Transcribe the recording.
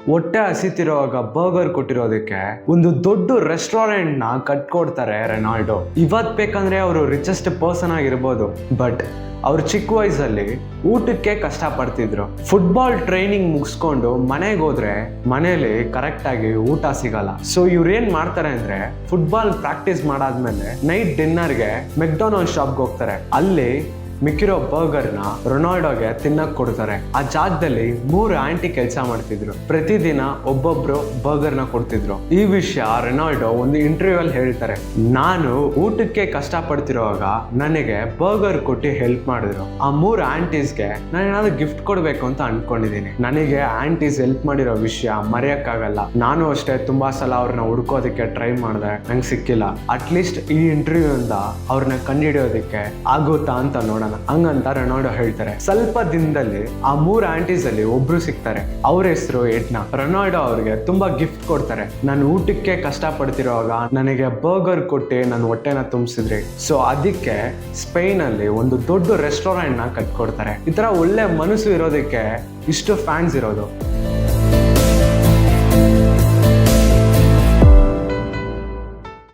ಹೊಟ್ಟೆ ಹಸಿತಿರುವಾಗ ಬರ್ಗರ್ ಕೊಟ್ಟಿರೋದಕ್ಕೆ ಒಂದು ದೊಡ್ಡ ರೆಸ್ಟೋರೆಂಟ್ ನ ಕಟ್ಕೊಡ್ತಾರೆ ರೆನಾಲ್ಡೋ. ಇವತ್ ಬೇಕಂದ್ರೆ ಅವರು ರಿಚೆಸ್ಟ್ ಪರ್ಸನ್ ಆಗಿರ್ಬೋದು, ಬಟ್ ಅವ್ರು ಚಿಕ್ಕ ವಯಸ್ಸಲ್ಲಿ ಊಟಕ್ಕೆ ಕಷ್ಟ ಪಡ್ತಿದ್ರು. ಫುಟ್ಬಾಲ್ ಟ್ರೈನಿಂಗ್ ಮುಗಿಸ್ಕೊಂಡು ಮನೆಗೆ ಹೋದ್ರೆ ಮನೇಲಿ ಕರೆಕ್ಟ್ ಆಗಿ ಊಟ ಸಿಗಲ್ಲ. ಸೊ ಇವ್ರು ಏನ್ ಮಾಡ್ತಾರೆ ಅಂದ್ರೆ ಫುಟ್ಬಾಲ್ ಪ್ರಾಕ್ಟೀಸ್ ಮಾಡಾದ್ಮೇಲೆ ನೈಟ್ ಡಿನ್ನರ್ಗೆ ಮೆಕ್ಡೊನಾಲ್ಡ್ ಶಾಪ್ಗೆ ಹೋಗ್ತಾರೆ. ಅಲ್ಲಿ ಮಿಕ್ಕಿರೋ ಬರ್ಗರ್ನ ರೊನಾಲ್ಡೋಗೆ ತಿನ್ನಕ್ ಕೊಡ್ತಾರೆ. ಆ ಜಾಗದಲ್ಲಿ 3 ಆಂಟಿ ಕೆಲಸ ಮಾಡ್ತಿದ್ರು. ಪ್ರತಿದಿನ ಒಬ್ಬೊಬ್ರು ಬರ್ಗರ್ನ ಕೊಡ್ತಿದ್ರು. ಈ ವಿಷಯ ರೊನಾಲ್ಡೋ ಒಂದು ಇಂಟರ್ವ್ಯೂ ಅಲ್ಲಿ ಹೇಳ್ತಾರೆ, ನಾನು ಊಟಕ್ಕೆ ಕಷ್ಟ ಪಡ್ತಿರುವಾಗ ನನಗೆ ಬರ್ಗರ್ ಕೊಟ್ಟು ಹೆಲ್ಪ್ ಮಾಡಿದ್ರು. ಆ 3 ಆಂಟೀಸ್ಗೆ ನಾನು ಏನಾದ್ರು ಗಿಫ್ಟ್ ಕೊಡ್ಬೇಕು ಅಂತ ಅನ್ಕೊಂಡಿದೀನಿ. ನನಗೆ ಆಂಟೀಸ್ ಹೆಲ್ಪ್ ಮಾಡಿರೋ ವಿಷಯ ಮರೆಯಕ್ಕಾಗಲ್ಲ. ನಾನು ಅಷ್ಟೇ ತುಂಬಾ ಸಲ ಅವ್ರನ್ನ ಹುಡ್ಕೋದಕ್ಕೆ ಟ್ರೈ ಮಾಡಿದೆ, ನಂಗೆ ಸಿಕ್ಕಿಲ್ಲ. ಅಟ್ಲೀಸ್ಟ್ ಈ ಇಂಟರ್ವ್ಯೂ ಇಂದ ಅವ್ರನ್ನ ಕಂಡುಹಿಡಿಯೋದಕ್ಕೆ ಆಗುತ್ತಾ ಅಂತ ನೋಡೋಣ ಹಂಗಂತ ರೊನಾಲ್ಡೋ ಹೇಳ್ತಾರೆ. ಸ್ವಲ್ಪ ದಿನದಲ್ಲಿ ಆ 3 ಆಂಟೀಸ್ ಅಲ್ಲಿ ಒಬ್ರು ಸಿಗ್ತಾರೆ. ಅವ್ರ ಹೆಸರು ಎಡ್ನಾ. ರೊನಾಲ್ಡೋ ಅವ್ರಿಗೆ ತುಂಬಾ ಗಿಫ್ಟ್ ಕೊಡ್ತಾರೆ. ನಾನು ಊಟಕ್ಕೆ ಕಷ್ಟ ಪಡ್ತಿರುವಾಗ ನನಗೆ ಬರ್ಗರ್ ಕೊಟ್ಟು ನನ್ನ ಹೊಟ್ಟೆನ ತುಂಬಿಸಿದ್ರಿ, ಸೊ ಅದಕ್ಕೆ ಸ್ಪೇನ್ ಅಲ್ಲಿ ಒಂದು ದೊಡ್ಡ ರೆಸ್ಟೋರೆಂಟ್ ನ ಕಟ್ಕೊಡ್ತಾರೆ. ಈ ತರ ಒಳ್ಳೆ ಮನಸ್ಸು ಇರೋದಕ್ಕೆ ಇಷ್ಟು ಫ್ಯಾನ್ಸ್ ಇರೋದು.